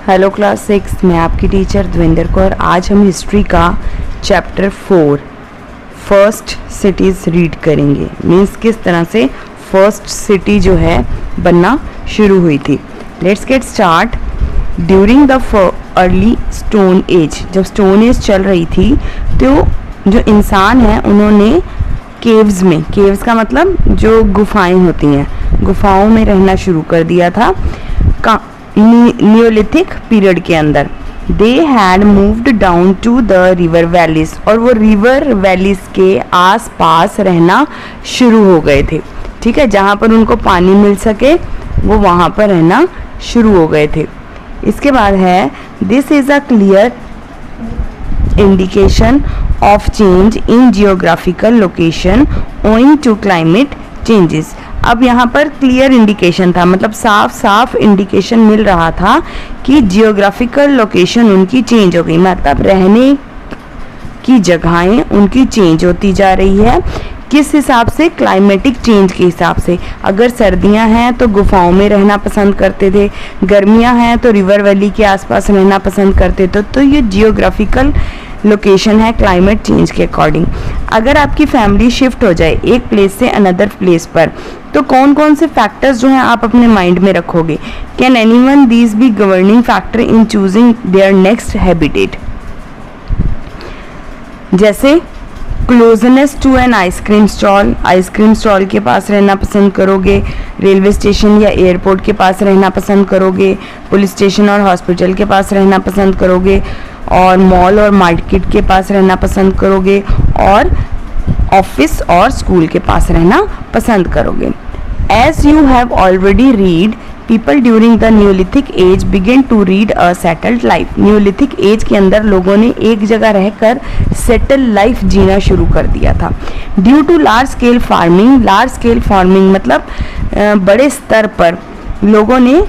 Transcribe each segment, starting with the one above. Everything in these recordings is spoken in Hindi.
हेलो क्लास 6, मैं आपकी टीचर द्विंदर कौर। आज हम हिस्ट्री का चैप्टर 4 फर्स्ट सिटीज़ रीड करेंगे। मीन्स किस तरह से फर्स्ट सिटी जो है बनना शुरू हुई थी। Let's get start. During the early stone age, जब स्टोन एज चल रही थी तो जो इंसान हैं उन्होंने केव्स में, केव्स का मतलब जो गुफाएं होती हैं, गुफाओं में रहना शुरू कर दिया था नियोलिथिक पीरियड के अंदर। They had moved down to the river valleys, और वो रिवर वैलीज के आस पास रहना शुरू हो गए थे। ठीक है, जहाँ पर उनको पानी मिल सके वो वहाँ पर रहना शुरू हो गए थे। इसके बाद है this is a clear indication of change in geographical location owing to climate changes. अब यहाँ पर क्लियर इंडिकेशन था, मतलब साफ साफ इंडिकेशन मिल रहा था कि जियोग्राफिकल लोकेशन उनकी चेंज हो गई, मतलब रहने की जगहें उनकी चेंज होती जा रही है। किस हिसाब से? क्लाइमेटिक चेंज के हिसाब से। अगर सर्दियां हैं तो गुफाओं में रहना पसंद करते थे, गर्मियां हैं तो रिवर वैली के आसपास रहना पसंद करते थे। तो ये जियोग्राफिकल लोकेशन है क्लाइमेट चेंज के अकॉर्डिंग। अगर आपकी फैमिली शिफ्ट हो जाए एक प्लेस से अनदर प्लेस पर, तो कौन कौन से फैक्टर्स जो हैं आप अपने माइंड में रखोगे? Can anyone these be governing factor in choosing their next habitat? जैसे closeness to an ice cream stall, ice cream stall के पास रहना पसंद करोगे, रेलवे स्टेशन या एयरपोर्ट के पास रहना पसंद करोगे, पुलिस स्टेशन और हॉस्पिटल के पास रहना पसंद करोगे, और मॉल और मार्केट के पास रहना पसंद करोगे, और ऑफिस और स्कूल के पास रहना पसंद करोगे। As you have already read, people during the neolithic age begin to read a settled life. Neolithic age के अंदर लोगों ने एक जगह रहकर सेटल लाइफ जीना शुरू कर दिया था। Due to large scale farming, large scale farming मतलब बड़े स्तर पर लोगों ने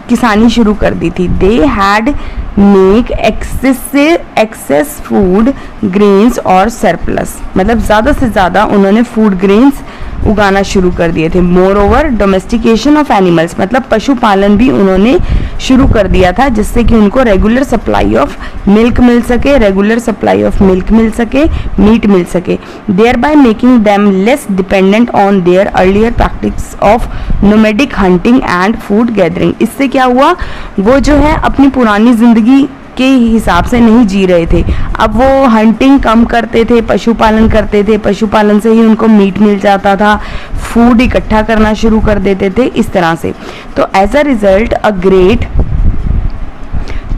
किसानी शुरू कर दी थी। They had make excess food grains और सरप्लस, मतलब ज़्यादा से ज़्यादा उन्होंने फूड ग्रेन्स उगाना शुरू कर दिए थे। More over domestication of animals, मतलब पशुपालन भी उन्होंने शुरू कर दिया था, जिससे कि उनको रेगुलर सप्लाई ऑफ मिल्क मिल सके, रेगुलर सप्लाई ऑफ मिल्क मिल सके, मीट मिल सके। Thereby making them less dependent on their earlier practice of nomadic hunting and food gathering. इससे क्या हुआ, वो जो है अपनी पुरानी जिंदगी के हिसाब से नहीं जी रहे थे। अब वो हंटिंग कम करते थे, पशुपालन करते थे, पशुपालन से ही उनको मीट मिल जाता था, फूड इकट्ठा करना शुरू कर देते थे इस तरह से। तो as a result a great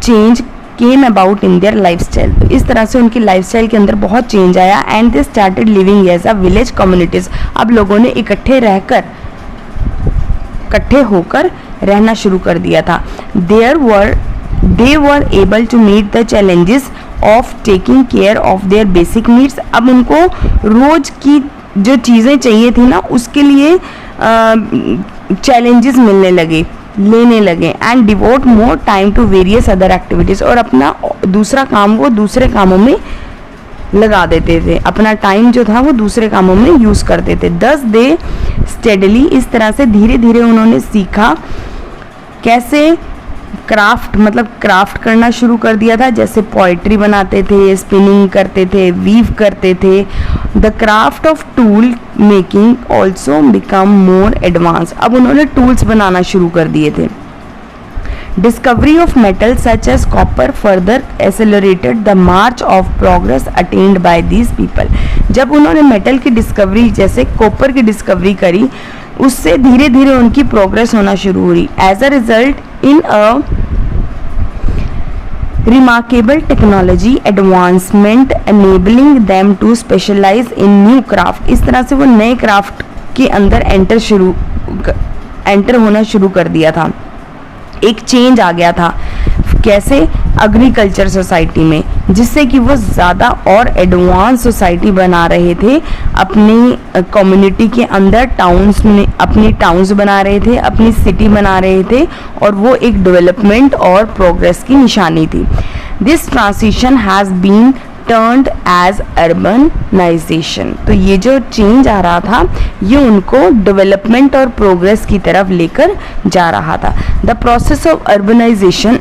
change came about in their lifestyle. तो इस तरह से उनकी लाइफस्टाइल के अंदर बहुत चेंज आया। And they started living as a village communities. अब लोगों ने इकट्ठे होकर रहना शुरू कर दिया था। They were able to meet the challenges of taking care of their basic needs। अब उनको रोज की जो चीज़ें चाहिए थी ना, उसके लिए चैलेंजेस मिलने लगे, लेने लगे। And devote more time to various other activities, और अपना दूसरा काम वो दूसरे कामों में लगा देते थे, अपना टाइम जो था वो दूसरे कामों में यूज़ करते थे। दस दे स्टेडली, इस तरह से धीरे धीरे उन्होंने सीखा कैसे क्राफ्ट, मतलब क्राफ्ट करना शुरू कर दिया था। जैसे पोइट्री बनाते थे, स्पिनिंग करते थे, वीव करते थे। The craft of tool making also become more advance. अब उन्होंने टूल्स बनाना शुरू कर दिए थे। Discovery of metal such as copper further accelerated the march of progress attend by these people. जब उन्होंने मेटल की डिस्कवरी, जैसे कॉपर की डिस्कवरी करी, उससे धीरे धीरे उनकी प्रोग्रेस होना शुरू हुई। As a result in a remarkable technology advancement enabling them to specialise in new craft. इस तरह से वो नए क्राफ्ट के अंदर एंटर होना शुरू कर दिया था। एक चेंज आ गया था, कैसे? एग्रीकल्चर सोसाइटी में, जिससे कि वो ज़्यादा और एडवांस सोसाइटी बना रहे थे अपनी कम्युनिटी के अंदर। टाउन्स में अपनी टाउन्स बना रहे थे, अपनी सिटी बना रहे थे, और वो एक डेवलपमेंट और प्रोग्रेस की निशानी थी। This transition has been turned as urbanisation. तो ये जो चेंज आ रहा था ये उनको डेवलपमेंट और प्रोग्रेस की तरफ लेकर जा रहा था। The process of urbanisation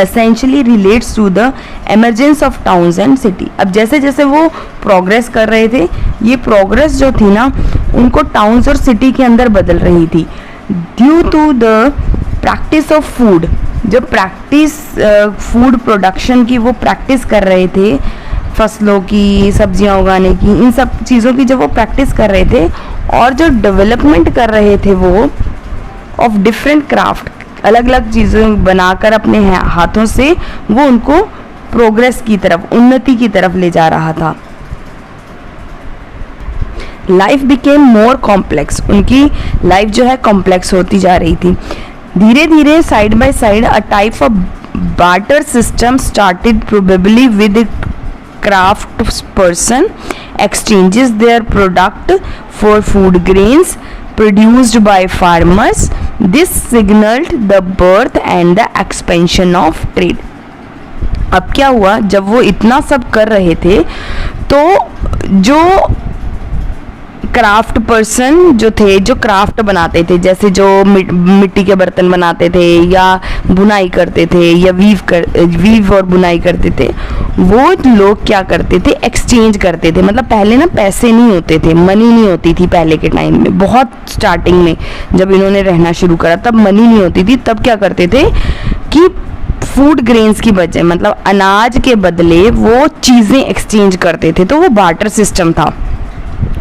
essentially relates to the emergence of towns and city. अब जैसे जैसे वो प्रोग्रेस कर रहे थे, ये प्रोग्रेस जो थी ना उनको टाउन्स और सिटी के अंदर बदल रही थी due to the practice of food. जो प्रैक्टिस फूड प्रोडक्शन की वो प्रैक्टिस कर रहे थे, फसलों की, सब्जियां उगाने की, इन सब चीज़ों की जब वो प्रैक्टिस कर रहे थे और जो डेवलपमेंट कर रहे थे वो ऑफ डिफरेंट क्राफ्ट, अलग अलग चीज़ें बनाकर अपने हाथों से, वो उनको प्रोग्रेस की तरफ, उन्नति की तरफ ले जा रहा था. Life became more complex. उनकी लाइफ जो है कॉम्प्लेक्स होती जा रही थी. धीरे धीरे side by side a type of barter system started probably with craft person exchanges their product for food grains produced by farmers. This signaled the birth and the expansion of trade. अब क्या हुआ, जब वो इतना सब कर रहे थे तो जो क्राफ्ट पर्सन जो थे, जो क्राफ्ट बनाते थे, जैसे जो मिट्टी के बर्तन बनाते थे या बुनाई करते थे या वीव और बुनाई करते थे, वो लोग क्या करते थे, एक्सचेंज करते थे. मतलब पहले ना पैसे नहीं होते थे, मनी नहीं होती थी पहले के टाइम में. बहुत स्टार्टिंग में जब इन्होंने रहना शुरू करा तब मनी नहीं होती थी. तब क्या करते थे कि फूड ग्रेन्स की बजाय, मतलब अनाज के बदले वो चीज़ें एक्सचेंज करते थे. तो वो बार्टर सिस्टम था,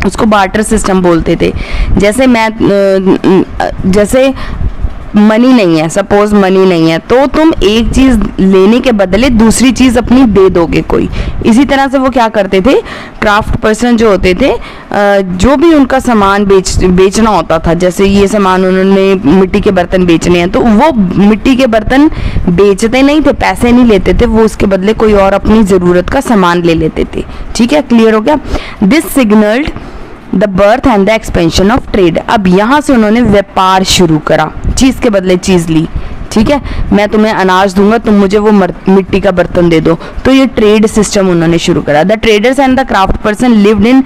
उसको बार्टर सिस्टम बोलते थे. जैसे मनी नहीं है, सपोज मनी नहीं है तो तुम एक चीज़ लेने के बदले दूसरी चीज़ अपनी दे दोगे कोई. इसी तरह से वो क्या करते थे, क्राफ्ट पर्सन जो होते थे, जो भी उनका सामान बेचना होता था, जैसे ये सामान उन्होंने मिट्टी के बर्तन बेचने हैं तो वो मिट्टी के बर्तन बेचते नहीं थे, पैसे नहीं लेते थे, वो उसके बदले कोई और अपनी ज़रूरत का सामान ले लेते थे. ठीक है, क्लियर हो गया. This signalled the birth and the expansion of trade. अब यहाँ से उन्होंने व्यापार शुरू करा, चीज़ के बदले चीज़ ली. ठीक है, मैं तुम्हें अनाज दूंगा, तुम मुझे वो मिट्टी का बर्तन दे दो. तो ये ट्रेड सिस्टम उन्होंने शुरू करा. The traders and the craft person lived in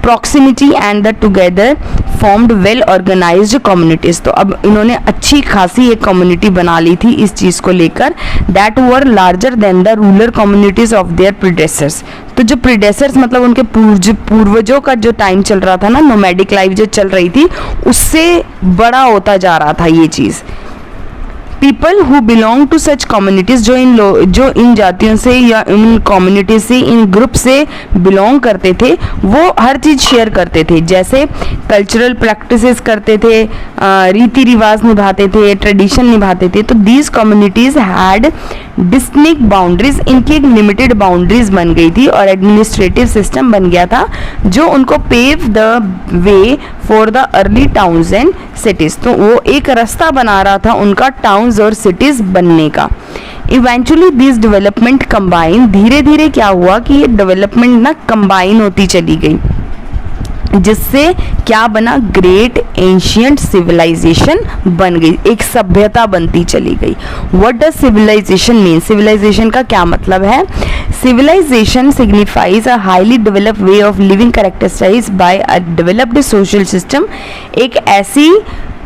proximity and the together formed well organised communities. तो अब इन्होंने अच्छी खासी एक कम्युनिटी बना ली थी इस चीज़ को लेकर, that were larger than the rural communities of their predecessors. तो जो प्रीडेसर्स मतलब उनके पूर्वजों का जो टाइम चल रहा था ना, नोमैडिक लाइफ जो चल रही थी, उससे बड़ा होता जा रहा था ये चीज़. People who belong to such communities, जो इन जातियों से या इन कम्युनिटीज से, इन ग्रुप से बिलोंग करते थे, वो हर चीज़ शेयर करते थे. जैसे कल्चरल प्रैक्टिसेस करते थे, रीति रिवाज निभाते थे, ट्रेडिशन निभाते थे. तो these communities had distinct boundaries. इनकी एक लिमिटेड बाउंड्रीज बन गई थी और एडमिनिस्ट्रेटिव सिस्टम बन गया था जो उनको pave the way for the early towns and cities. तो वो एक रास्ता बना रहा था उनका टाउन्स और सिटीज़ बनने का. इवेंचुअली दिस डेवलपमेंट कंबाइन, धीरे धीरे क्या हुआ कि ये डेवलपमेंट ना कंबाइन होती चली गई, जिससे क्या बना, ग्रेट एंशियंट सिविलाइजेशन बन गई, एक सभ्यता बनती चली गई. What does civilisation mean? Civilisation का क्या मतलब है? Civilisation signifies a highly developed way of living characterised by a developed social system. एक ऐसी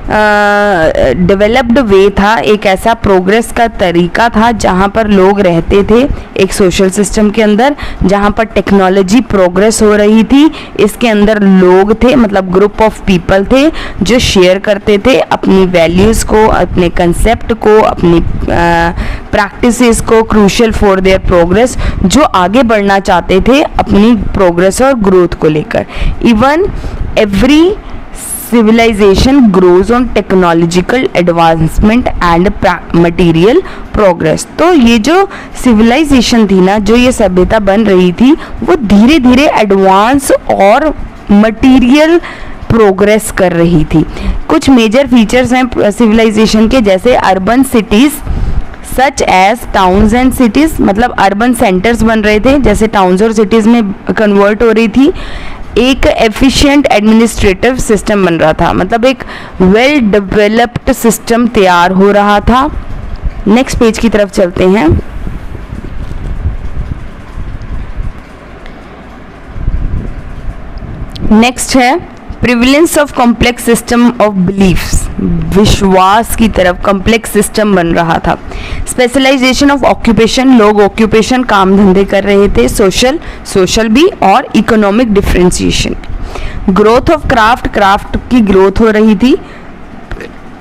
डेवलप्ड वे था, एक ऐसा प्रोग्रेस का तरीका था जहाँ पर लोग रहते थे एक सोशल सिस्टम के अंदर, जहाँ पर टेक्नोलॉजी प्रोग्रेस हो रही थी. इसके अंदर लोग थे, मतलब ग्रुप ऑफ पीपल थे जो शेयर करते थे अपनी वैल्यूज़ को, अपने कंसेप्ट को, अपनी प्रैक्टिसेस को, क्रूशियल फॉर देयर प्रोग्रेस, जो आगे बढ़ना चाहते थे अपनी प्रोग्रेस और ग्रोथ को लेकर. Even every civilization grows on technological advancement and material progress. तो ये जो civilization थी ना, जो ये सभ्यता बन रही थी, वो धीरे धीरे एडवांस और मटेरियल प्रोग्रेस कर रही थी. कुछ मेजर फीचर्स हैं सिविलाइजेशन के, जैसे urban cities such as towns and cities, मतलब अर्बन सेंटर्स बन रहे थे, जैसे टाउन्स और सिटीज़ में कन्वर्ट हो रही थी. एक एफिशिएंट एडमिनिस्ट्रेटिव सिस्टम बन रहा था, मतलब एक वेल डेवलप्ड सिस्टम तैयार हो रहा था. नेक्स्ट पेज की तरफ चलते हैं. नेक्स्ट है prevalence of complex system of beliefs. विश्वास की तरफ कॉम्प्लेक्स सिस्टम बन रहा था। स्पेशलाइजेशन ऑफ ऑक्यूपेशन, लोग ऑक्यूपेशन काम धंधे कर रहे थे, सोशल भी, और economic differentiation. Growth of craft, craft की ग्रोथ हो रही थी।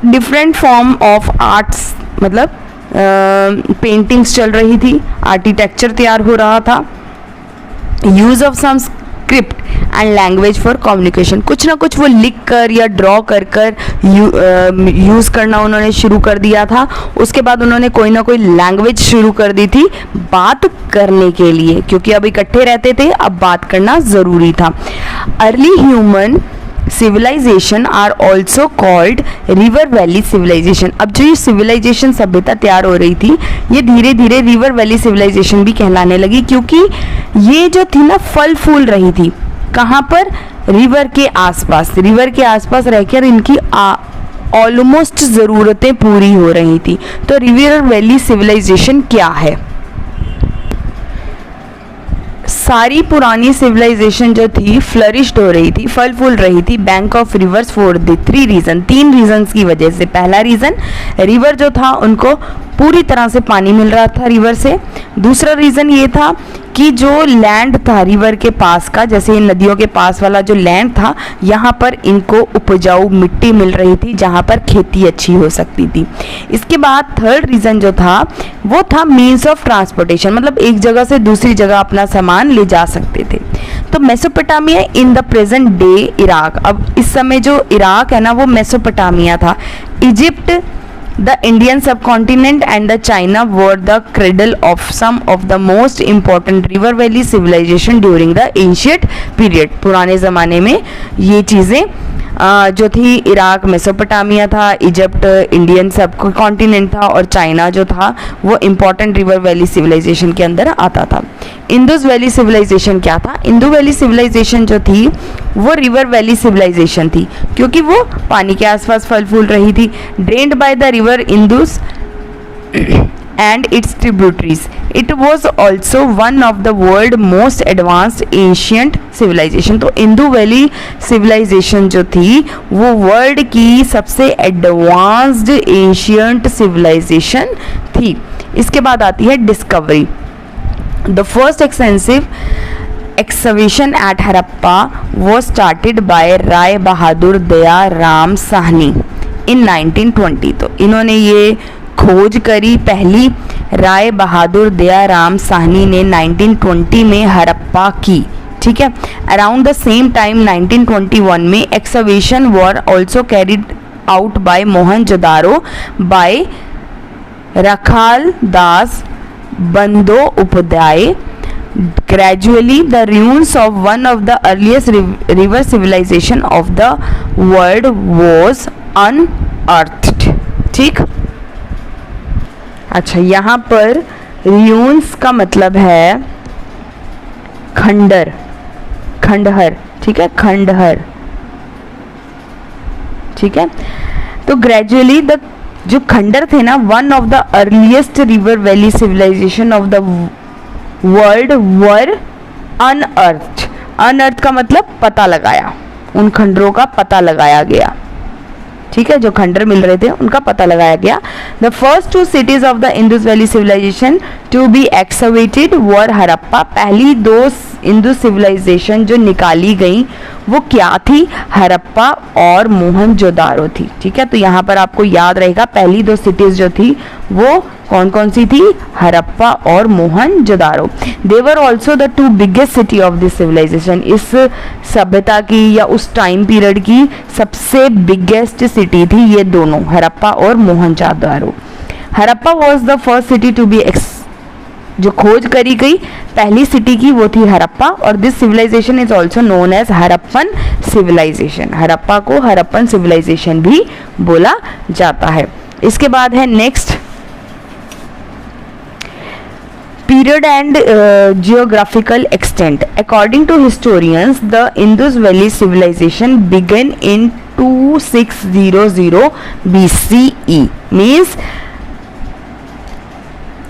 डिफरेंट फॉर्म ऑफ आर्ट्स, मतलब पेंटिंग्स चल रही थी, आर्किटेक्चर तैयार हो रहा था। Use of some script and language for communication, कुछ ना कुछ वो लिख कर या ड्रॉ कर यूज़ करना उन्होंने शुरू कर दिया था। उसके बाद उन्होंने कोई ना कोई लैंग्वेज शुरू कर दी थी बात करने के लिए, क्योंकि अब इकट्ठे रहते थे, अब बात करना ज़रूरी था। Early human civilization are also called river valley civilization. अब जो ये सिविलाइजेशन सभ्यता तैयार हो रही थी, ये धीरे धीरे रिवर वैली सिविलाइजेशन भी कहलाने लगी, क्योंकि ये जो थी ना फल फूल रही थी कहाँ पर, रिवर के आसपास, रिवर के आसपास रहकर इनकी ऑलमोस्ट ज़रूरतें पूरी हो रही थी। तो रिवर वैली सिविलाइजेशन क्या है? सारी पुरानी सिविलाइजेशन जो थी फ्लरिश्ड हो रही थी, फल फूल रही थी bank of rivers for the 3 region, 3 regions की वजह से। पहला रीज़न, रिवर जो था उनको पूरी तरह से पानी मिल रहा था रिवर से। दूसरा रीज़न ये था कि जो लैंड था रिवर के पास का, जैसे इन नदियों के पास वाला जो लैंड था, यहाँ पर इनको उपजाऊ मिट्टी मिल रही थी जहाँ पर खेती अच्छी हो सकती थी। इसके बाद थर्ड रीज़न जो था वो था मीन्स ऑफ ट्रांसपोर्टेशन, मतलब एक जगह से दूसरी जगह अपना सामान ले जा सकते थे। तो Mesopotamia in the present day Iraq, अब इस समय जो इराक है ना वो मेसोपोटामिया था। Egypt, the Indian subcontinent and the China were the cradle of some of the most important river valley civilization during the ancient period। पुराने ज़माने में ये चीज़ें जो थी, इराक मेसोपोटामिया था, इजिप्ट इंडियन सब कॉन्टिनेंट था, और चाइना जो था वो इम्पॉर्टेंट रिवर वैली सिविलाइजेशन के अंदर आता था। इंडस वैली सिविलाइजेशन क्या था? इंडो वैली सिविलाइजेशन जो थी वो रिवर वैली सिविलाइजेशन थी, क्योंकि वो पानी के आसपास फल फूल रही थी। Drained by the river Indus and its tributaries. It was also one of the world most advanced ancient civilization। तो इंडो वैली सिविलाइजेशन जो थी वो वर्ल्ड की सबसे एडवांस्ड एशियंट सिविलाइजेशन थी। इसके बाद आती है discovery. The first extensive excavation at Harappa was started by Rai Bahadur Daya Ram Sahni in 1920। तो इन्होंने ये खोज करी पहली, राय बहादुर दया राम साहनी ने 1920 में हड़प्पा की, ठीक है। अराउंड द सेम टाइम 1921 में excavation were also carried out by Mohenjodaro by Rakhal Das Bandopadhyay. Gradually the ruins of one of the earliest river civilization of the world was unearthed। ठीक, अच्छा, यहाँ पर ruins का मतलब है खंडर, खंडहर, ठीक है, खंडहर, ठीक है। तो ग्रेजुअली द जो खंडर थे ना, one of the earliest river valley civilization of the world were unearth. Unearth का मतलब पता लगाया, उन खंडरों का पता लगाया गया, ठीक है, जो खंडर मिल रहे थे उनका पता लगाया गया। The first 2 cities of the Indus valley civilization to be excavated were Harappa. पहली 2 इंडस सिविलाइजेशन जो निकाली गई वो क्या थी? हड़प्पा और मोहनजोदारो थी, ठीक है। तो यहाँ पर आपको याद रहेगा पहली 2 सिटीज जो थी वो कौन कौन सी थी? हड़प्पा और Mohenjodaro. They were also the 2 biggest city of this civilization. इस सभ्यता की या उस टाइम पीरियड की सबसे बिगेस्ट सिटी थी ये दोनों, हड़प्पा और Mohenjodaro. Harappa was the first city to be जो खोज करी गई पहली सिटी की वो थी हड़प्पा, और this civilization is also known as Harappan civilization. Harappa को हड़प्पन सिविलाइजेशन भी बोला जाता है। इसके बाद है next period and geographical extent. According to historians, the Indus Valley civilization began in 2600 BCE. Means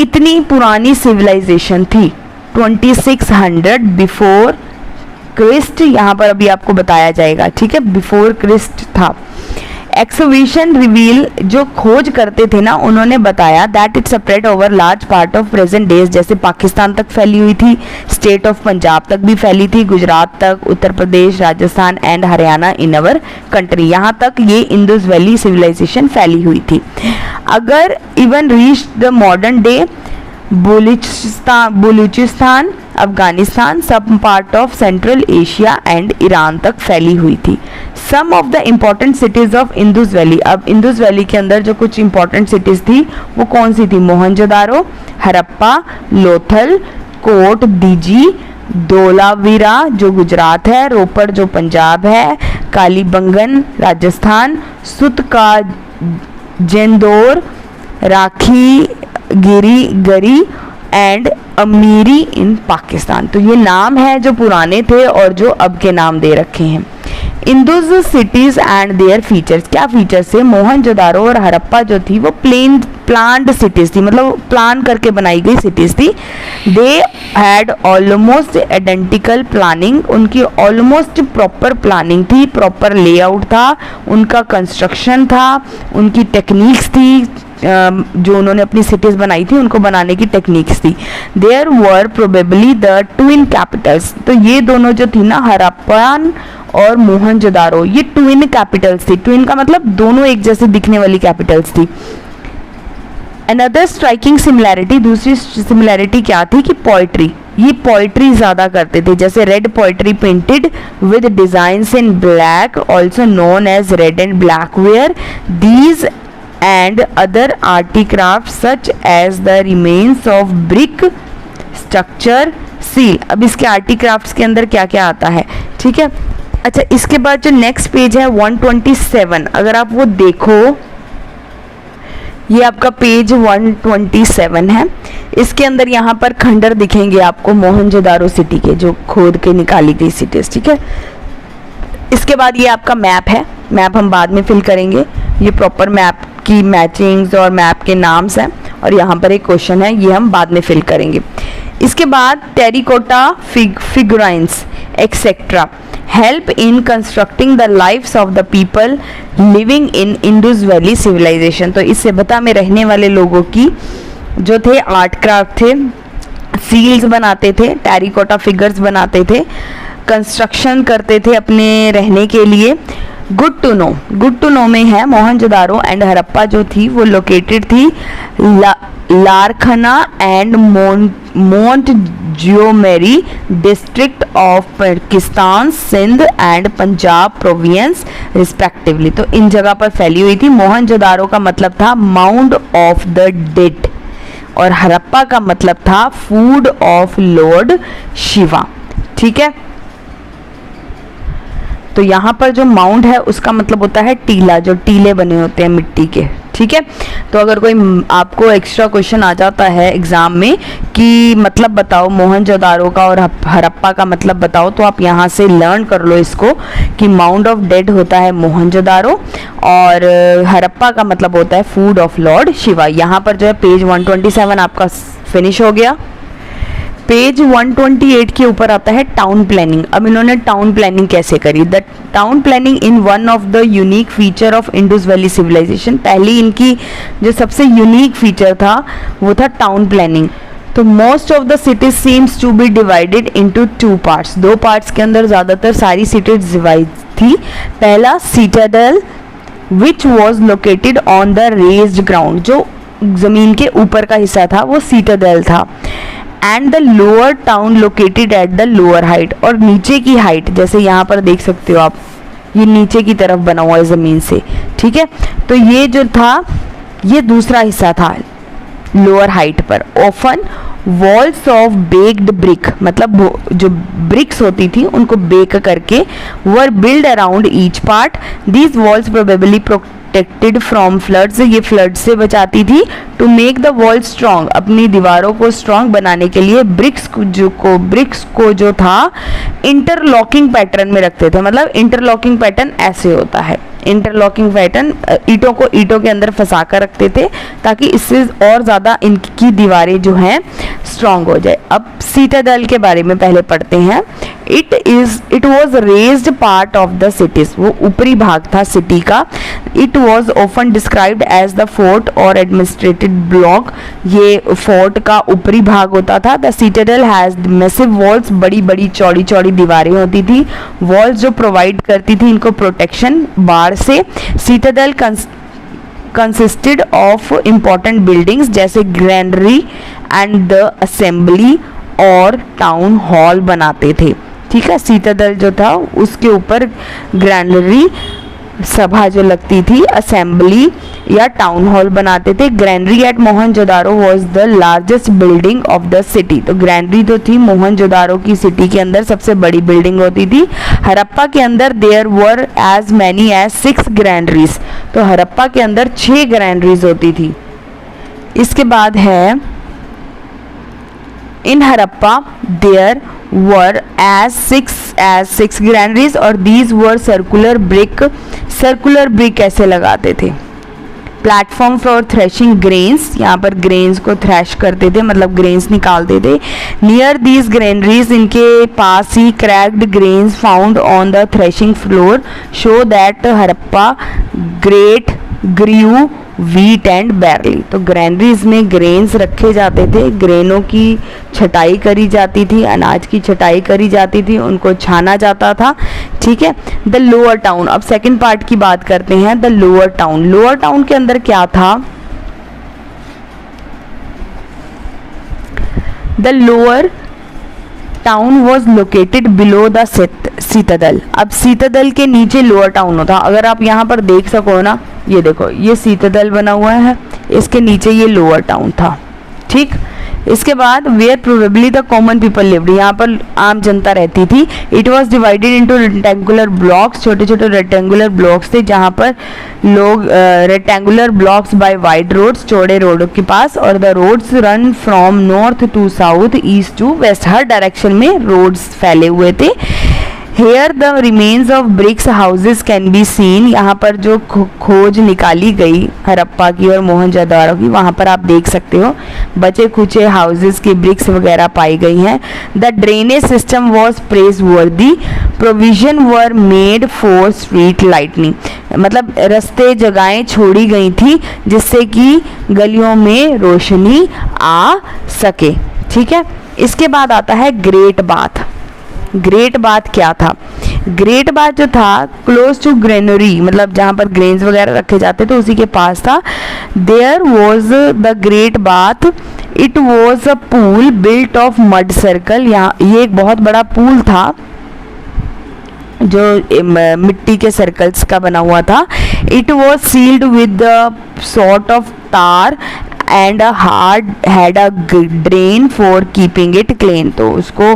इतनी पुरानी सिविलाइजेशन थी, 2600 बिफोर क्रिस्ट। यहाँ पर अभी आपको बताया जाएगा, ठीक है, बिफोर क्रिस्ट था। एक्सकवेशन रिवील, जो खोज करते थे ना, उन्होंने बताया that it spread over large part of present days, जैसे पाकिस्तान तक फैली हुई थी, स्टेट ऑफ पंजाब तक भी फैली थी, गुजरात तक, Uttar Pradesh, Rajasthan and Haryana in our country, यहाँ तक ये इंडस वैली सिविलाइजेशन फैली हुई थी। अगर even reach the modern day Balochistan, Afghanistan, सब part of Central Asia and Iran तक फैली हुई थी। Some of the important cities of Indus valley, अब इंडस वैली के अंदर जो कुछ इंपॉर्टेंट सिटीज थी वो कौन सी थी? मोहनजोदारो, हरप्पा, लोथल, कोट दीजी, धोलावीरा जो गुजरात है, रोपड़ जो पंजाब है, कालीबंगन राजस्थान, सुतका जेंदोर, राखी गिरी गरी एंड अमीरी इन पाकिस्तान। तो ये नाम है जो पुराने थे और जो अब के नाम दे रखे हैं। Indus cities and their features, क्या फीचर्स थे? मोहनजोदारो और हरप्पा जो थी वो प्लान्ड सिटीज थी, मतलब प्लान करके बनाई गई सिटीज थी। They had almost identical planning, उनकी ऑलमोस्ट प्रॉपर प्लानिंग थी, प्रॉपर लेआउट था, उनका कंस्ट्रक्शन था, उनकी टेक्निक्स थी, जो उन्होंने अपनी सिटीज बनाई थी उनको बनाने की टेक्निक्स थी। There were probably the twin capitals, तो ये दोनों जो थी ना, हरप्पन और मोहनजोदारो, ये ट्विन कैपिटल्स थी। ट्विन का मतलब दोनों एक जैसे दिखने वाली कैपिटल्स थी। अनदर स्ट्राइकिंग सिमिलैरिटी, दूसरी सिमिलैरिटी क्या थी कि पोइट्री, ये पोइट्री ज़्यादा करते थे, जैसे red pottery painted with designs in black, also known as red and black ware, these and other articrafts such as the remains of brick structure seal। अब इसके आर्टिक्राफ्ट्स के अंदर क्या क्या आता है, ठीक है। अच्छा, इसके बाद जो नेक्स्ट पेज है 127, अगर आप वो देखो, ये आपका पेज 127 है। इसके अंदर यहाँ पर खंडर दिखेंगे आपको मोहनजोदारो सिटी के, जो खोद के निकाली गई सिटीज, ठीक है। इसके बाद ये आपका मैप है, मैप हम बाद में फिल करेंगे, ये प्रॉपर मैप की मैचिंग्स और मैप के नाम्स हैं, और यहाँ पर एक क्वेश्चन है, ये हम बाद में फिल करेंगे। इसके बाद terracotta figurines etcetera help in constructing the lifes of the people living in Indus valley civilization. तो इस सभ्यता में रहने वाले लोगों की जो थे आर्ट क्राफ्ट थे, सील्स बनाते थे, टेरिकोटा फिगर्स बनाते थे, कंस्ट्रक्शन करते थे अपने रहने के लिए। गुड टू नो में है मोहनजोदारो एंड हरप्पा जो थी वो लोकेटेड थी Larkana and Montgomery district of Pakistan, Sindh and Punjab province respectively. तो इन जगह पर फैली हुई थी। मोहनजोदारो का मतलब था माउंड ऑफ द डेड और हरप्पा का मतलब था फूड ऑफ लॉर्ड शिवा, ठीक है। तो यहाँ पर जो माउंड है उसका मतलब होता है टीला, जो टीले बने होते हैं मिट्टी के, ठीक है। तो अगर कोई आपको एक्स्ट्रा क्वेश्चन आ जाता है एग्जाम में कि मतलब बताओ मोहनजोदारो का और हरप्पा का मतलब बताओ, तो आप यहाँ से लर्न कर लो इसको कि माउंड ऑफ डेड होता है मोहनजोदारो और हरप्पा का मतलब होता है फूड ऑफ लॉर्ड शिवा। यहाँ पर जो है पेज 127 आपका फिनिश हो गया। पेज 128 के ऊपर आता है टाउन प्लानिंग। अब इन्होंने टाउन प्लानिंग कैसे करी? The town planning in one of the unique feature of Indus valley civilization. पहली इनकी जो सबसे यूनिक फीचर था वो था टाउन प्लानिंग। तो most of the cities seems to be divided into two parts. दो पार्ट्स के अंदर ज़्यादातर सारी सिटीज डिवाइड थी। पहला citadel which was located on the raised ground, जो ज़मीन के ऊपर का हिस्सा था वो सिटाडेल था। And the lower town located at the lower height, और नीचे की हाइट जैसे यहाँ पर देख सकते हो आप, ये नीचे की तरफ बना हुआ है ज़मीन से, ठीक है। तो ये जो था ये दूसरा हिस्सा था लोअर हाइट पर। Often walls of baked brick, मतलब जो ब्रिक्स होती थी उनको बेक करके were build around each part. These walls probably protected from floods, ये फ्लड से बचाती थी। To make the wall strong, अपनी दीवारों को स्ट्रॉन्ग बनाने के लिए ब्रिक्स को जो था इंटरलॉकिंग पैटर्न में रखते थे। मतलब इंटरलॉकिंग पैटर्न ऐसे होता है, इंटरलॉकिंग पैटर्न ईंटों को ईंटों के अंदर फंसा कर रखते थे ताकि इससे और ज़्यादा इनकी दीवारें जो हैं स्ट्रांग हो जाए। अब सीटाडेल के बारे में पहले पढ़ते हैं। It was raised part of the cities, वो ऊपरी भाग था सिटी का। It was often described as the fort और एडमिनिस्ट्रेटेड ब्लॉक, ये फोर्ट का ऊपरी भाग होता था। The citadel has massive walls, बड़ी बड़ी चौड़ी चौड़ी दीवारें होती थी, वॉल्स जो प्रोवाइड करती थी इनको प्रोटेक्शन बाढ़ से। Citadel consisted of important buildings जैसे ग्रैंडरी एंड द असेंबली और टाउन हॉल बनाते थे। ठीक है, सीटाडेल जो था उसके ऊपर ग्रैंडरी सभा जो लगती थी, असेंबली या टाउन हॉल बनाते थे। Granary at Mohenjodaro was the largest building of the city, तो ग्रैंडरी तो थी मोहनजोदारो की सिटी के अंदर सबसे बड़ी बिल्डिंग होती थी। हड़प्पा के अंदर there were as many as 6 granaries, तो हड़प्पा के अंदर 6 ग्रैंडरीज होती थी। इसके बाद है in Harappa there were as six granaries और these were circular brick. Circular brick कैसे लगाते थे? प्लेटफॉर्म फॉर थ्रेशिंग ग्रेन्स, यहाँ पर ग्रेन्स को थ्रैश करते थे, मतलब ग्रेन्स निकालते थे। नियर दीज ग्रेनरीज, इनके पास ही cracked grains found on the threshing floor show that Harappa great grieve wheat and barley, तो ग्रैनरीज में ग्रेन्स रखे जाते थे, ग्रेनों की छटाई करी जाती थी, अनाज की छटाई करी जाती थी, उनको छाना जाता था। ठीक है, द लोअर टाउन, अब सेकंड पार्ट की बात करते हैं। The lower town, lower town के अंदर क्या था? The lower town was located below the citadel. अब सीटाडेल के नीचे लोअर टाउन होता। अगर आप यहाँ पर देख सको ना, ये देखो ये सीटाडेल बना हुआ है, इसके नीचे ये लोअर टाउन था। ठीक, इसके बाद where probably the common people lived, यहाँ पर आम जनता रहती थी। It was divided into rectangular blocks, छोटे छोटे रेक्टेंगुलर ब्लॉक्स थे जहाँ पर लोग rectangular blocks by wide roads, चौड़े रोडों के पास, और the roads run from north to south, east to west, हर डायरेक्शन में रोड्स फैले हुए थे। Here the remains of bricks houses can be seen, यहाँ पर जो खोज निकाली गई हड़प्पा की और मोहनजोदारो की, वहाँ पर आप देख सकते हो बचे खुचे हाउसेस की ब्रिक्स वगैरह पाई गई हैं। The drainage system was praiseworthy, provision were made for street lightning, मतलब रास्ते जगहें छोड़ी गई थी जिससे कि गलियों में रोशनी आ सके। ठीक है, इसके बाद आता है ग्रेट बाथ। ग्रेट बाथ क्या था? ग्रेट बाथ जो था क्लोज टू ग्रेनरी, मतलब जहाँ पर ग्रेन्स वगैरह रखे जाते थे उसी के पास था। There was the great bath, it was a pool built of mud circle, यहाँ ये एक बहुत बड़ा पूल था जो मिट्टी के सर्कल्स का बना हुआ था। It was sealed with the sort of tar and had a drain for keeping it clean, तो उसको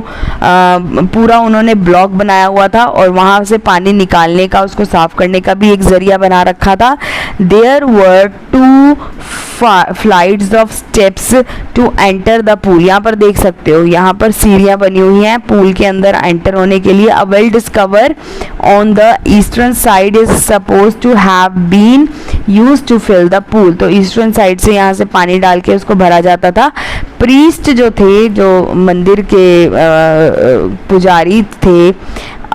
पूरा उन्होंने ब्लॉक बनाया हुआ था और वहाँ से पानी निकालने का, उसको साफ करने का भी एक जरिया बना रखा था। There were 2 flights of steps to enter the pool, यहाँ पर देख सकते हो यहाँ पर सीढ़ियाँ बनी हुई हैं पूल के अंदर एंटर होने के लिए। A well discover on the eastern side is suppose to have been used to fill the pool, तो ईस्टर्न साइड से यहाँ से पानी डाल के उसको भरा जाता था। प्रीस्ट जो थे, जो मंदिर के पुजारी थे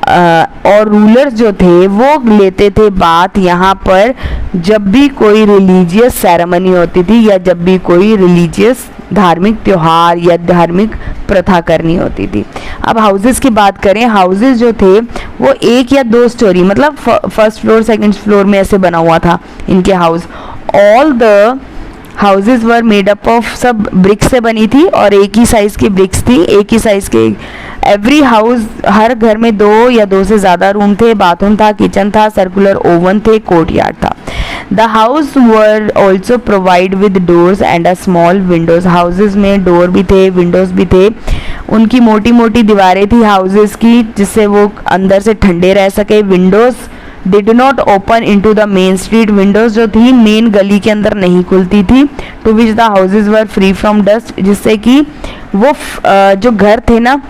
और रूलर्स जो थे, वो लेते थे बात यहाँ पर जब भी कोई रिलीजियस सेरेमनी होती थी या जब भी कोई रिलीजियस धार्मिक त्योहार या धार्मिक प्रथा करनी होती थी। अब हाउसेस की बात करें, हाउसेस जो थे वो 1 या 2 स्टोरी, मतलब फर्स्ट फ्लोर सेकंड फ्लोर में ऐसे बना हुआ था इनके house. All the houses were made up of, सब ब्रिक से बनी थी और एक ही साइज की ब्रिक्स थी, एक ही साइज के। एवरी हाउस, हर घर में 2 या 2 से ज़्यादा रूम थे, बाथरूम था, किचन था, सर्कुलर ओवन थे, कोर्टयार्ड था। The house were also provide with doors and a small Windows, houses में डोर भी थे, विंडोज भी थे। उनकी मोटी मोटी दीवारें थी हाउसेस की जिससे वो अंदर से ठंडे रह सके। Windows did not open into the main street, windows जो थी मेन गली के अंदर नहीं खुलती थी। To which the houses were free from dust, जिससे कि वो जो घर थे ना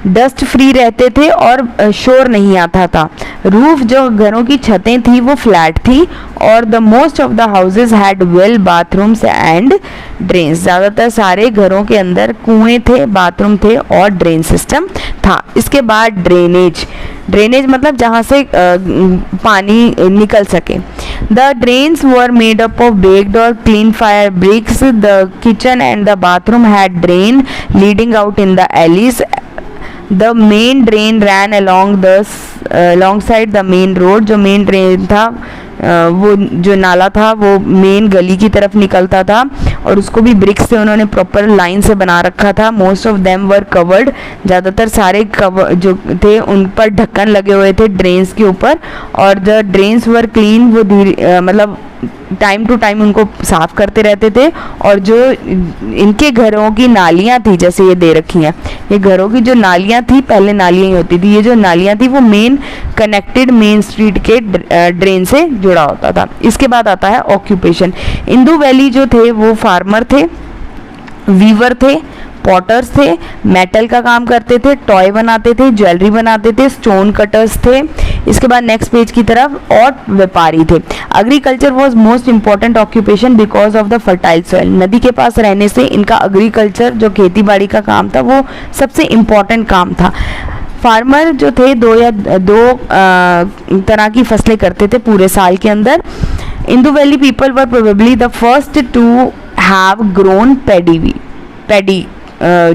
डस्ट फ्री रहते थे और शोर नहीं आता था। रूफ, जो घरों की छतें थी वो फ्लैट थी और the most of the houses had well bathrooms and drains, ज़्यादातर सारे घरों के अंदर कुएं थे, बाथरूम थे और ड्रेन सिस्टम था। इसके बाद ड्रेनेज, ड्रेनेज मतलब जहाँ से पानी निकल सके। The drains were made up of baked और clean fire bricks. The kitchen and the bathroom had drain leading out in the alleys. The main drain ran along side the main road, जो मेन ड्रेन था वो जो नाला था वो मेन गली की तरफ निकलता था और उसको भी ब्रिक्स से उन्होंने प्रॉपर लाइन से बना रखा था। Most of them were covered, ज़्यादातर सारे कवर जो थे उन पर ढक्कन लगे हुए थे ड्रेन्स के ऊपर। और द ड्रेन्स वर क्लीन, वो मतलब टाइम टू टाइम उनको साफ करते रहते थे। और जो इनके घरों की नालियाँ थी, जैसे ये दे रखी हैं, ये घरों की जो नालियाँ थी, पहले नालियाँ ही होती थी, ये जो नालियाँ थी वो मेन कनेक्टेड मेन स्ट्रीट के ड्रेन से जुड़ा होता था। इसके बाद आता है ऑक्यूपेशन। इंदू वैली जो थे वो फार्मर थे, वीवर थे, पॉटर्स थे, मेटल का काम करते थे, टॉय बनाते थे, ज्वेलरी बनाते थे, स्टोन कटर्स थे। इसके बाद नेक्स्ट पेज की तरफ और व्यापारी थे। Agriculture was most important occupation because of the fertile soil. नदी के पास रहने से इनका एग्रीकल्चर, जो खेती बाड़ी का काम था, वो सबसे इम्पॉर्टेंट काम था। फार्मर जो थे दो तरह की फसलें करते थे पूरे साल के अंदर। Indus valley people were probably the first to have grown paddy,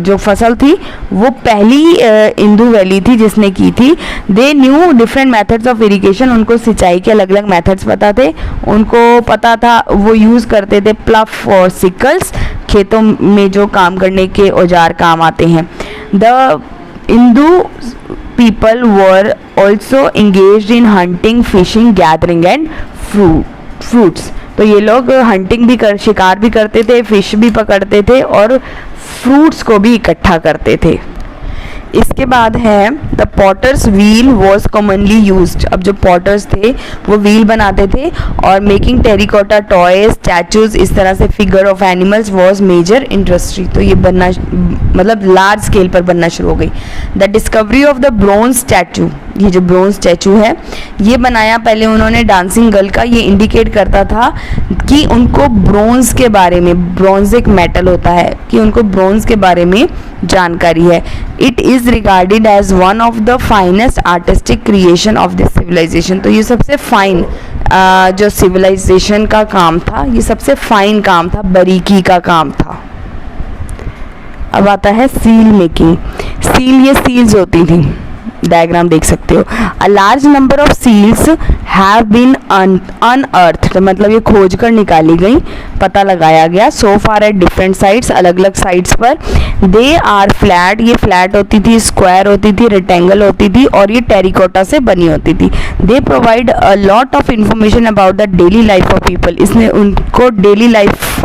जो फसल थी वो पहली इंदू वैली थी जिसने की थी। They knew different methods of irrigation, उनको सिंचाई के अलग अलग मेथड्स पता थे, उनको पता था, वो यूज़ करते थे प्लफ और सिकल्स, खेतों में जो काम करने के औजार काम आते हैं। The Indu people were also engaged in hunting, fishing, gathering and fruits. तो ये लोग हंटिंग भी शिकार भी करते थे, फिश भी पकड़ते थे और फ्रूट्स को भी इकट्ठा करते थे। इसके बाद है the potter's wheel was commonly used. अब जो पॉटर्स थे वो व्हील बनाते थे और मेकिंग टेरिकोटा टॉयज, स्टैचूज, इस तरह से figure of animals was major industry. तो ये बनना मतलब लार्ज स्केल पर बनना शुरू हो गई। The discovery of the bronze statue, ये जो ब्रोंज स्टैचू है ये बनाया पहले उन्होंने डांसिंग गर्ल का। ये इंडिकेट करता था कि उनको ब्रोंज के बारे में, ब्रोंज एक मेटल होता है, कि उनको ब्रोंज के बारे में जानकारी है। It is regarded as one of the finest artistic creation of this civilization. तो ये सबसे फाइन जो सिविलाइजेशन का काम था, ये सबसे फाइन काम था, बारीकी का काम था। अब आता है सील मेकिंग। सील, ये सील्स होती थी, डायग्राम देख सकते हो। A large number of seals have been unearthed, मतलब ये खोज कर निकाली गई, पता लगाया गया। So far at different sites, अलग अलग साइट्स पर। दे आर फ्लैट, ये फ्लैट होती थी, स्क्वायर होती थी, रेक्टेंगल होती थी और ये टेरिकोटा से बनी होती थी। They provide a lot of information about the daily life of people. इसने उनको डेली लाइफ,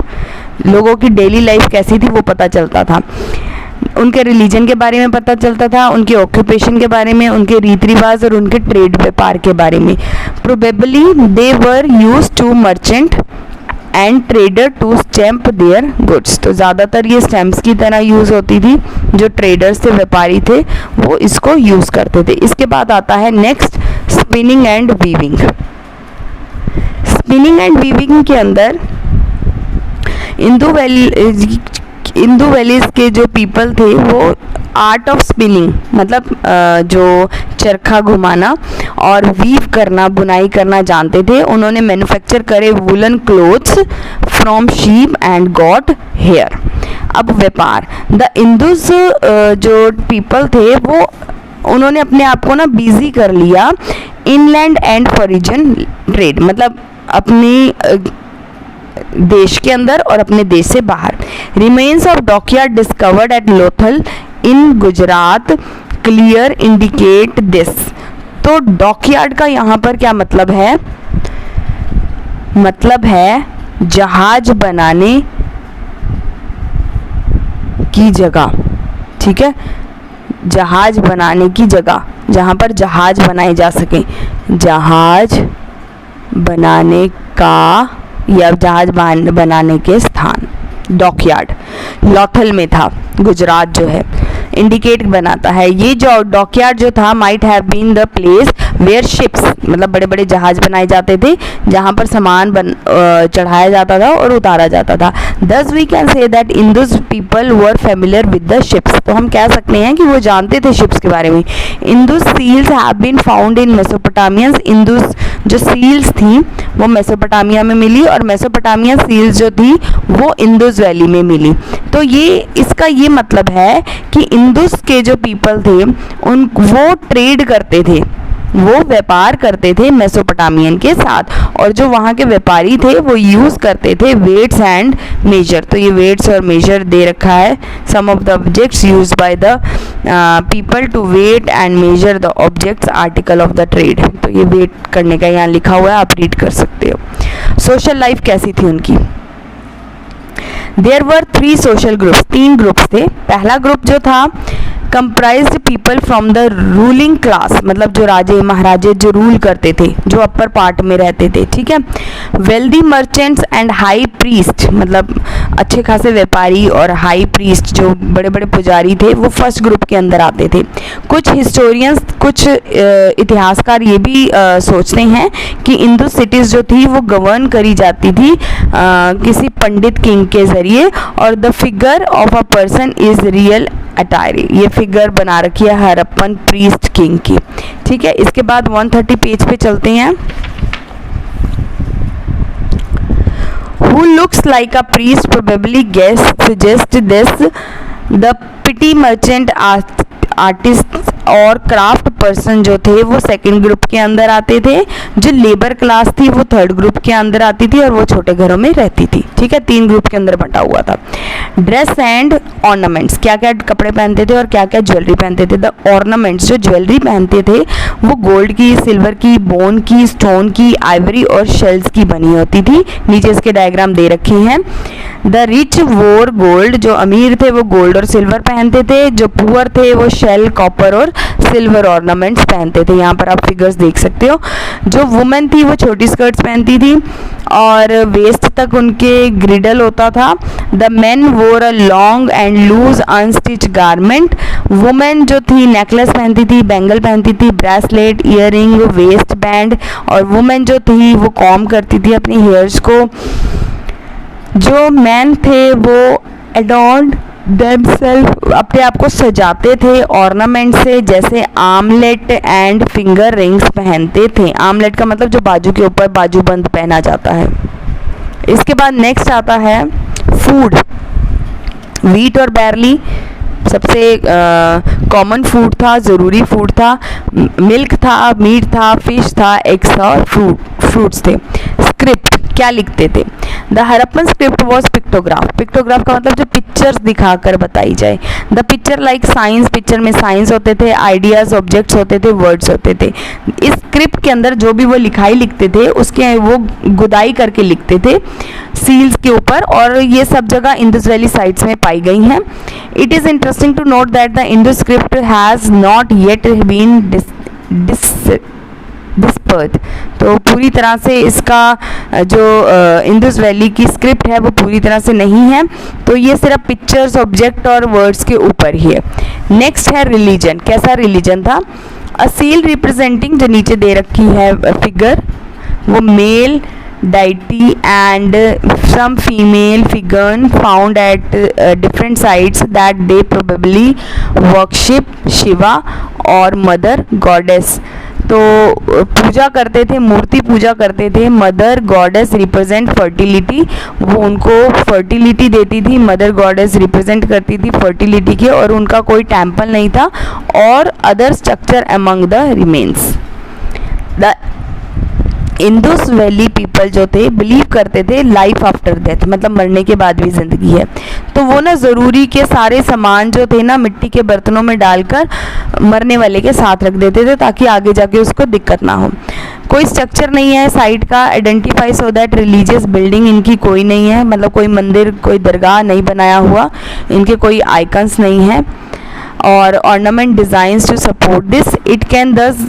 लोगों की डेली लाइफ कैसी थी वो पता चलता था, उनके रिलीजन के बारे में पता चलता था, उनके ऑक्यूपेशन के बारे में, उनके रीति रिवाज और उनके ट्रेड व्यापार के बारे में। Probably they were use to merchant and trader to stamp their goods. तो ज़्यादातर ये स्टैम्प्स की तरह यूज़ होती थी, जो ट्रेडर्स थे, व्यापारी थे, वो इसको यूज़ करते थे। इसके बाद आता है next spinning and weaving. Spinning and weaving के अंदर इंदू वैलीज के जो पीपल थे वो आर्ट ऑफ स्पिनिंग, मतलब जो चरखा घुमाना और वीव करना, बुनाई करना जानते थे। उन्होंने मैन्युफैक्चर करे woollen clothes from sheep and got hair. अब व्यापार, द इंदूज जो पीपल थे वो उन्होंने अपने आप को ना बिजी कर लिया इनलैंड एंड फॉरिजन ट्रेड, मतलब अपनी देश के अंदर और अपने देश से बाहर। Remains of dockyard discovered at Lothal in Gujarat clear indicate this. तो डॉकयार्ड का यहाँ पर क्या मतलब है? मतलब है जहाज बनाने की जगह, ठीक है, जहाज बनाने की जगह, जहाँ पर जहाज बनाए जा सके, जहाज बनाने का या जहाज बनाने के स्थान, डॉकयार्ड लोथल में था, गुजरात जो है। इंडिकेट बनाता है। ये जो डॉकयार्ड जो था might have been the place where ships, मतलब बड़े बड़े जहाज बनाए जाते थे जहाँ पर सामान चढ़ाया जाता था और उतारा जाता था। Thus we can say that Indus people were familiar with the ships। तो हम कह सकते हैं कि वो जानते थे शिप्स के बारे में। Indus seals have been found in Mesopotamians। Indus जो सील्स थी वो मेसोपोटामिया में मिली और मेसोपोटामिया सील्स जो थी वो इंदुस वैली में मिली। तो ये इसका ये मतलब है कि इंदुस के जो पीपल थे वो ट्रेड करते थे, वो व्यापार करते थे मेसोपोटामियन के साथ, और जो वहाँ के व्यापारी थे वो यूज़ करते थे वेट्स एंड मेजर। तो ये वेट्स और मेजर दे रखा है। Some of the objects use by the people to weight and measure the objects article of the trade. तो ये वेट करने का यहाँ लिखा हुआ है, आप रीड कर सकते हो। सोशल लाइफ कैसी थी उनकी? There were 3 social groups, 3 groups थे। पहला ग्रुप जो था comprised people from the ruling class, मतलब जो राजे महाराजे जो रूल करते थे, जो अपर पार्ट में रहते थे, ठीक है। Wealthy merchants and high priest, मतलब अच्छे खासे व्यापारी और हाई प्रीस्ट जो बड़े बड़े पुजारी थे वो फर्स्ट ग्रुप के अंदर आते थे। कुछ हिस्टोरियंस, कुछ इतिहासकार ये भी सोचते हैं कि इंदु सिटीज़ जो थी वो गवर्न करी जाती थी किसी पंडित किंग के ज़रिए, और the figure of a person is real attire. ये फिगर बना रखी है हरप्पन प्रीस्ट किंग की, ठीक है। इसके बाद 130 पेज पे चलते हैं। Who looks like a priest probably suggest this। The petty merchant artist और क्राफ्ट पर्सन जो थे वो सेकंड ग्रुप के अंदर आते थे, जो लेबर क्लास थी वो थर्ड ग्रुप के अंदर आती थी और वो छोटे घरों में रहती थी, ठीक है। 3 ग्रुप के अंदर बंटा हुआ था। ड्रेस एंड ऑर्नामेंट्स, क्या क्या कपड़े पहनते थे और क्या क्या ज्वेलरी पहनते थे। द ऑर्नामेंट्स, जो ज्वेलरी पहनते थे वो गोल्ड की, सिल्वर की, बोन की, स्टोन की, आइवरी और शेल्स की बनी होती थी। नीचे इसके डायग्राम दे रखे हैं। द रिच वोर गोल्ड, जो अमीर थे वो गोल्ड और सिल्वर पहनते थे, जो पुअर थे वो शेल, कॉपर और सिल्वर ऑर्नामेंट्स पहनते थे। यहाँ पर आप फिगर्स देख सकते हो। जो वुमेन थी वो छोटी स्कर्ट्स पहनती थी और वेस्ट तक उनके ग्रिडल होता था। The men wore a long and loose unstitch garment. Women जो थी नेकलेस पहनती थी, बैंगल पहनती थी, ब्रेसलेट, ईयरिंग, वेस्ट बैंड, और वुमेन जो थी वो कॉम करती थी अपनी हेयर्स को। जो मैन थे वो एडॉर्न्ड देमसेल्फ, अपने आप को सजाते थे ऑर्नामेंट से, जैसे आर्मलेट एंड फिंगर रिंग्स पहनते थे। आर्मलेट का मतलब जो बाजू के ऊपर बाजूबंद पहना जाता है। इसके बाद नेक्स्ट आता है फूड। व्हीट और बैरली सबसे कॉमन फूड था, ज़रूरी फूड था। मिल्क था, मीट था, फिश था, एग्स था और फ्रूट्स थे। स्क्रिप्ट, क्या लिखते थे? The Harappan script was pictograph. Pictograph का मतलब जो पिक्चर्स दिखाकर बताई जाए। The picture like science, picture में साइंस होते थे, आइडियाज, ऑब्जेक्ट्स होते थे, वर्ड्स होते थे। इस स्क्रिप्ट के अंदर जो भी वो लिखाई लिखते थे उसके वो गुदाई करके लिखते थे सील्स के ऊपर, और ये सब जगह इंडस वैली साइट्स में पाई गई हैं। It is interesting to note that the Indus script has not yet been deciphered. तो पूरी तरह से इसका जो इंडस वैली की स्क्रिप्ट है वो पूरी तरह से नहीं है, तो ये सिर्फ पिक्चर्स, ऑब्जेक्ट और वर्ड्स के ऊपर ही है। नेक्स्ट है रिलीजन। कैसा रिलीजन था? अ सील रिप्रेजेंटिंग, जो नीचे दे रखी है फिगर, वो mail deity and some female figure found at different sites that they probably worship Shiva और mother goddess। तो पूजा करते थे, मूर्ति पूजा करते थे। मदर गॉडेस रिप्रेजेंट फर्टिलिटी, वो उनको फर्टिलिटी देती थी। मदर गॉडेस रिप्रेजेंट करती थी फर्टिलिटी के, और उनका कोई टेम्पल नहीं था। और other structure among the remains. The Indus valley people जो थे बिलीव करते थे लाइफ आफ्टर डेथ, मतलब मरने के बाद भी ज़िंदगी है। तो वो ना ज़रूरी के सारे सामान जो थे ना मिट्टी के बर्तनों में डालकर मरने वाले के साथ रख देते थे ताकि आगे जाके उसको दिक्कत ना हो। कोई स्ट्रक्चर नहीं है साइट का identify, so that religious building इनकी कोई नहीं है, मतलब कोई मंदिर, कोई दरगाह नहीं बनाया हुआ, इनके कोई आइकन्स नहीं है। और ornament designs to support this. It can thus,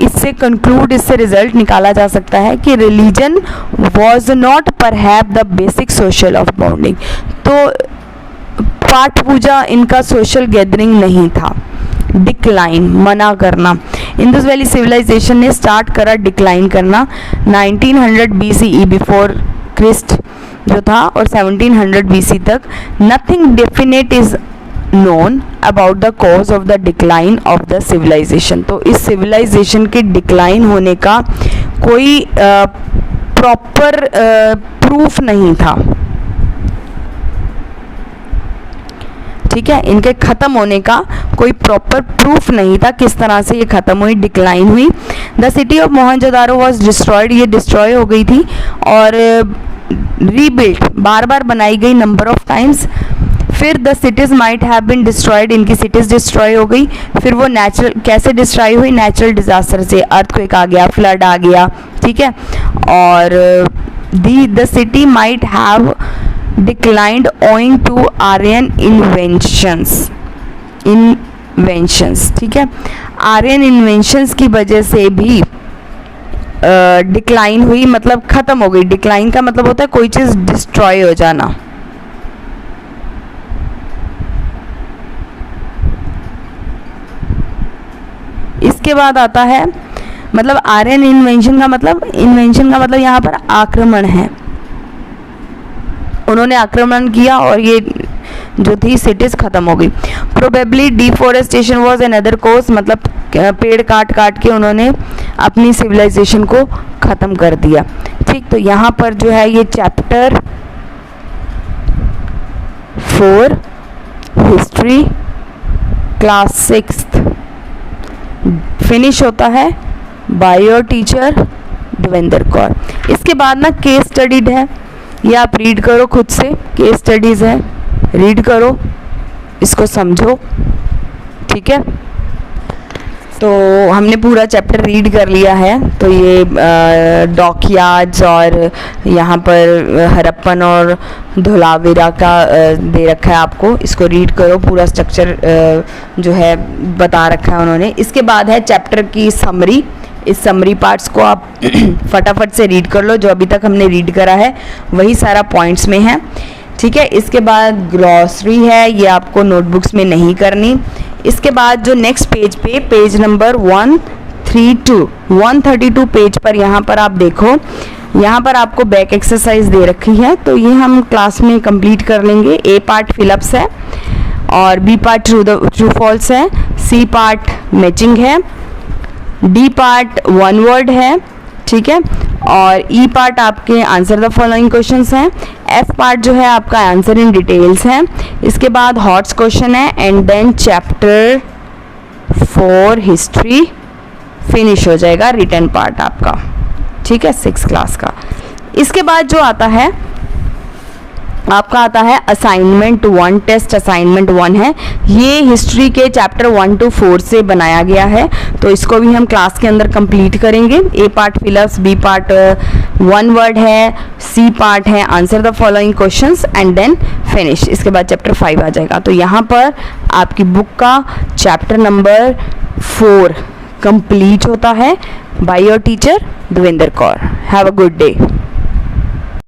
इससे कंक्लूड, इससे रिजल्ट निकाला जा सकता है कि religion was not perhaps the basic social of bonding. तो पाठ पूजा इनका सोशल गैदरिंग नहीं था। डिक्लाइन, मना करना। इंडस वैली सिविलाइजेशन ने स्टार्ट करा डिक्लाइन करना 1900 BCE बिफोर क्रिस्ट जो था, और 1700 BC तक। Nothing definite is known about the cause of the decline of the civilization. तो इस सिविलाइजेशन के डिक्लाइन होने का कोई प्रॉपर प्रूफ नहीं था। ठीक है, इनके ख़त्म होने का कोई प्रॉपर प्रूफ नहीं था किस तरह से ये ख़त्म हुई, डिक्लाइन हुई। The city of Mohenjodaro was destroyed, ये डिस्ट्रॉय हो गई थी और रीबिल्ट, बार बार बनाई गई नंबर ऑफ टाइम्स। फिर the cities might have been destroyed, इनकी सिटीज़ डिस्ट्रॉय हो गई। फिर वो नेचुरल, कैसे डिस्ट्रॉय हुई, नेचुरल डिज़ास्टर से, अर्थक्वेक आ गया, फ्लड आ गया। ठीक है, और the city might have declined owing to Aryan inventions। ठीक है, आर्यन इन्वेंशंस की वजह से भी डिक्लाइन हुई, मतलब ख़त्म हो गई। डिक्लाइन का मतलब होता है कोई चीज़ डिस्ट्रॉय हो जाना। इसके बाद आता है, मतलब आर्यन इन्वेंशन का मतलब यहाँ पर आक्रमण है। उन्होंने आक्रमण किया और ये जो थी सिटीज़ ख़त्म हो गई। Probably deforestation was another cause, मतलब पेड़ काट काट के उन्होंने अपनी सिविलाइजेशन को ख़त्म कर दिया। ठीक, तो यहाँ पर जो है ये चैप्टर 4 हिस्ट्री क्लास 6 फिनिश होता है by your teacher Devendra Kaur. इसके बाद ना केस स्टडीड है, ये आप रीड करो खुद से, केस स्टडीज़ है, रीड करो, इसको समझो। ठीक है, तो हमने पूरा चैप्टर रीड कर लिया है। तो ये डॉकयार्ड्स और यहाँ पर हड़प्पन और धोलावीरा का दे रखा है आपको, इसको रीड करो। पूरा स्ट्रक्चर जो है बता रखा है उन्होंने। इसके बाद है चैप्टर की समरी। इस समरी पार्ट्स को आप फटाफट से रीड कर लो, जो अभी तक हमने रीड करा है वही सारा पॉइंट्स में है। ठीक है, इसके बाद ग्लॉसरी है, ये आपको नोटबुक्स में नहीं करनी। इसके बाद जो नेक्स्ट पेज पे, पेज नंबर 132 पेज पर, यहाँ पर आप देखो, यहाँ पर आपको बैक एक्सरसाइज दे रखी है, तो ये हम क्लास में कंप्लीट कर लेंगे। ए पार्ट फिलअप्स है और बी पार्ट ट्रू फॉल्स है, सी पार्ट मैचिंग है, डी पार्ट वन वर्ड है। ठीक है, और ई पार्ट आपके आंसर द फॉलोइंग क्वेश्चंस हैं। एफ पार्ट जो है आपका आंसर इन डिटेल्स है। इसके बाद हॉट्स क्वेश्चन है and then chapter 4 history finish हो जाएगा, रिटन पार्ट आपका। ठीक है, 6 क्लास का। इसके बाद जो आता है आपका आता है असाइनमेंट 1, टेस्ट असाइनमेंट 1 है। ये हिस्ट्री के चैप्टर 1 to 4 से बनाया गया है, तो इसको भी हम क्लास के अंदर कंप्लीट करेंगे। A part fill ups, B part one word है, सी पार्ट है answer the following questions and then finish. इसके बाद चैप्टर 5 आ जाएगा। तो यहाँ पर आपकी बुक का चैप्टर नंबर 4 कंप्लीट होता है by your teacher Devendra Kaur. Have a good day.